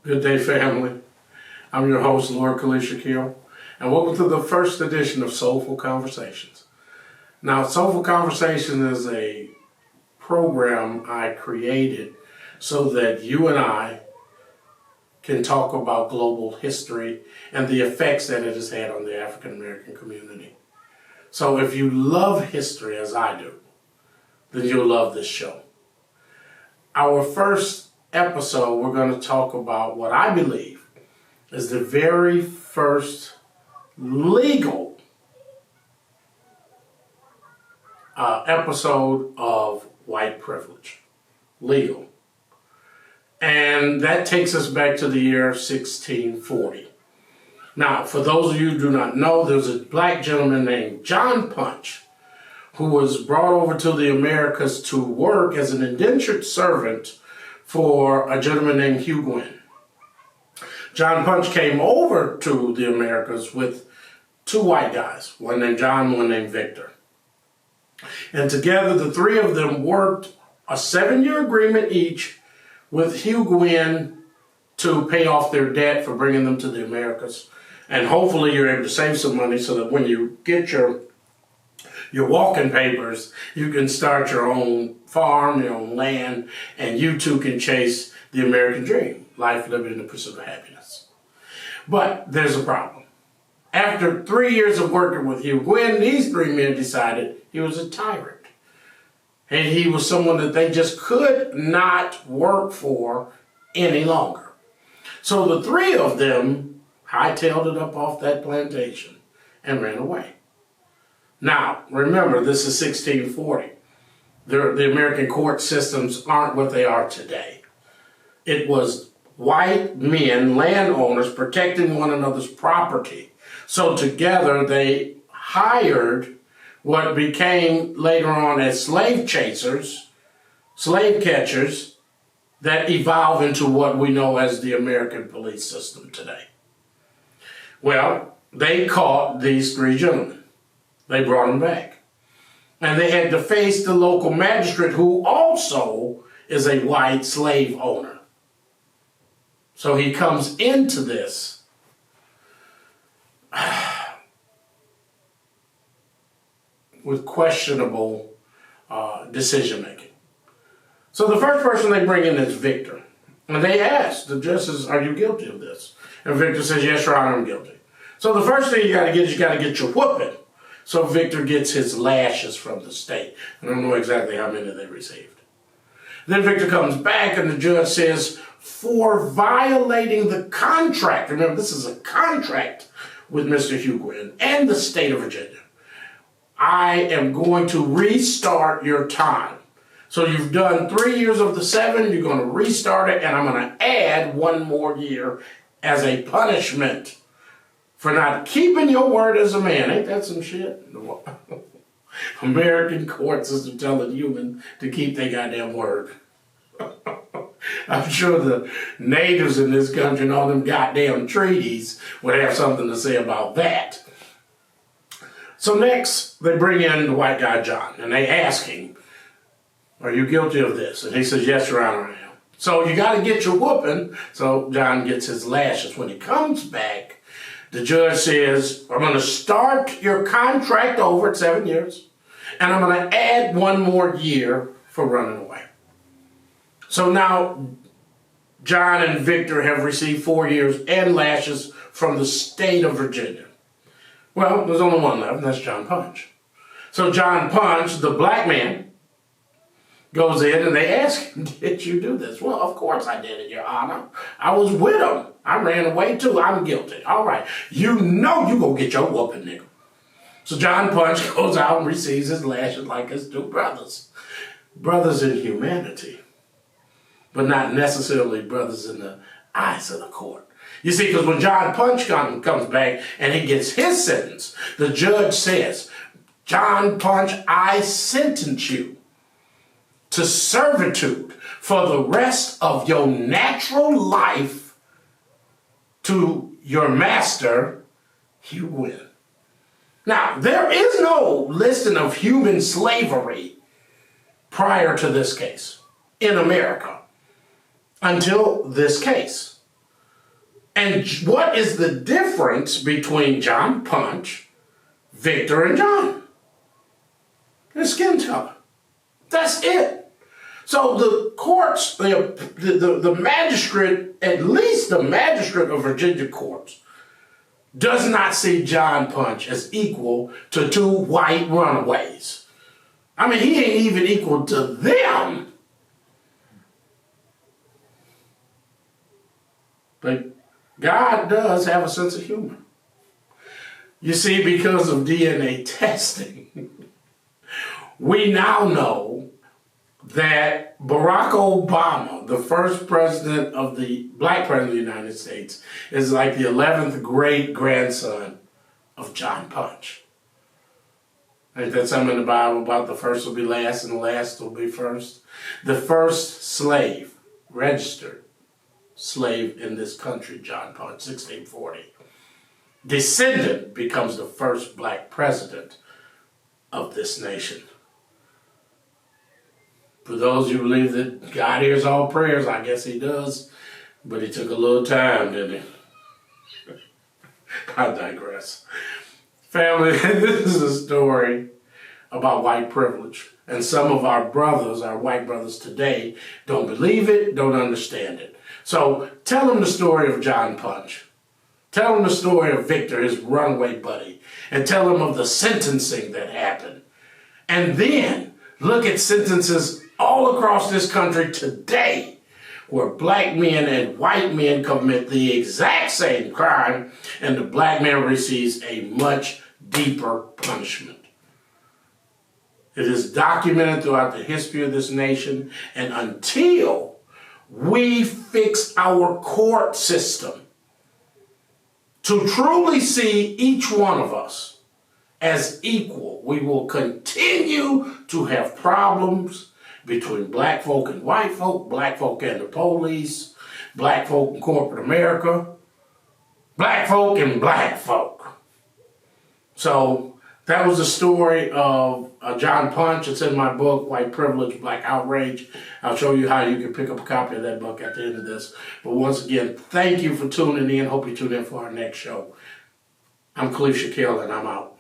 Good day, family. I'm your host, Lord Caliph Shaquel, and welcome to the first edition of Soulful Conversations. Now, Soulful Conversation is a program I created so that you and I can talk about global history and the effects that it has had on the African American community. So if you love history as I do, then you'll love this show. Our first episode, we're going to talk about what I believe is the very first legal episode of white privilege. Legal. And that takes us back to the year 1640. Now, for those of you who do not know, there's a black gentleman named John Punch who was brought over to the Americas to work as an indentured servant for a gentleman named Hugh Gwynn. John Punch came over to the Americas with two white guys, one named John, one named Victor. And together, the three of them worked a 7-year agreement each with Hugh Gwynn to pay off their debt for bringing them to the Americas. And hopefully you're able to save some money so that when you get your walking papers, you can start your own farm, your own land, and you too can chase the American dream, life, liberty, and the pursuit of happiness. But there's a problem. After 3 years of working with Hugh Gwynn, these three men decided he was a tyrant. And he was someone that they just could not work for any longer. So the three of them hightailed it up off that plantation and ran away. Now, remember, this is 1640. The American court systems aren't what they are today. It was white men, landowners, protecting one another's property. So together they hired what became later on as slave chasers, slave catchers, that evolved into what we know as the American police system today. Well, they caught these three gentlemen. They brought them back. And they had to face the local magistrate, who also is a white slave owner. So he comes into this with questionable decision-making. So the first person they bring in is Victor. And they ask the justice, are you guilty of this? And Victor says, yes, Your Honor, I'm guilty. So the first thing you got to get is you got to get your whooping. So Victor gets his lashes from the state. I don't know exactly how many they received. Then Victor comes back and the judge says, for violating the contract, remember this is a contract with Mr. Hugh Gwynn and the state of Virginia, I am going to restart your time. So you've done 3 years of the 7, you're going to restart it, and I'm going to add 1 more year as a punishment for not keeping your word as a man. Ain't that some shit? American court system telling human to keep their goddamn word. I'm sure the natives in this country and all them goddamn treaties would have something to say about that. So next, they bring in the white guy, John, and they ask him, are you guilty of this? And he says, yes, Your Honor, I am. So you got to get your whooping. So John gets his lashes. When he comes back, the judge says, I'm going to start your contract over at 7 years, and I'm going to add 1 more year for running away. So now John and Victor have received 4 years and lashes from the state of Virginia. Well, there's only one left, and that's John Punch. So John Punch, the black man, goes in and they ask him, did you do this? Well, of course I did it, Your Honor. I was with him. I ran away too. I'm guilty. All right. You know you gonna get your whooping, nigga. So John Punch goes out and receives his lashes like his two brothers. Brothers in humanity, but not necessarily brothers in the eyes of the court. You see, because when John Punch comes back and he gets his sentence, the judge says, John Punch, I sentence you to servitude for the rest of your natural life to your master, Hugh Gwynn. Now, there is no listing of human slavery prior to this case in America until this case. And what is the difference between John Punch, Victor, and John? The skin color. That's it. So the courts, the magistrate, at least the magistrate of Virginia courts, does not see John Punch as equal to two white runaways. I mean, he ain't even equal to them. But God does have a sense of humor. You see, because of DNA testing, we now know that Barack Obama, the first president of the black president of the United States, is like the 11th great-grandson of John Punch. Ain't that something in the Bible about the first will be last and the last will be first? The first slave, registered slave in this country, John Punch, 1640. Descendant becomes the first black president of this nation. For those who believe that God hears all prayers, I guess he does, but he took a little time, didn't he? I digress. Family, this is a story about white privilege. And some of our brothers, our white brothers today, don't believe it, don't understand it. So tell them the story of John Punch. Tell them the story of Victor, his runaway buddy. And tell them of the sentencing that happened. And then look at sentences all across this country today where black men and white men commit the exact same crime and the black man receives a much deeper punishment. It is documented throughout the history of this nation, and until we fix our court system to truly see each one of us as equal, we will continue to have problems between black folk and white folk, black folk and the police, black folk and corporate America, black folk and black folk. So that was the story of John Punch. It's in my book, White Privilege, Black Outrage. I'll show you how you can pick up a copy of that book at the end of this. But once again, thank you for tuning in. Hope you tune in for our next show. I'm Caliph Shaquel, and I'm out.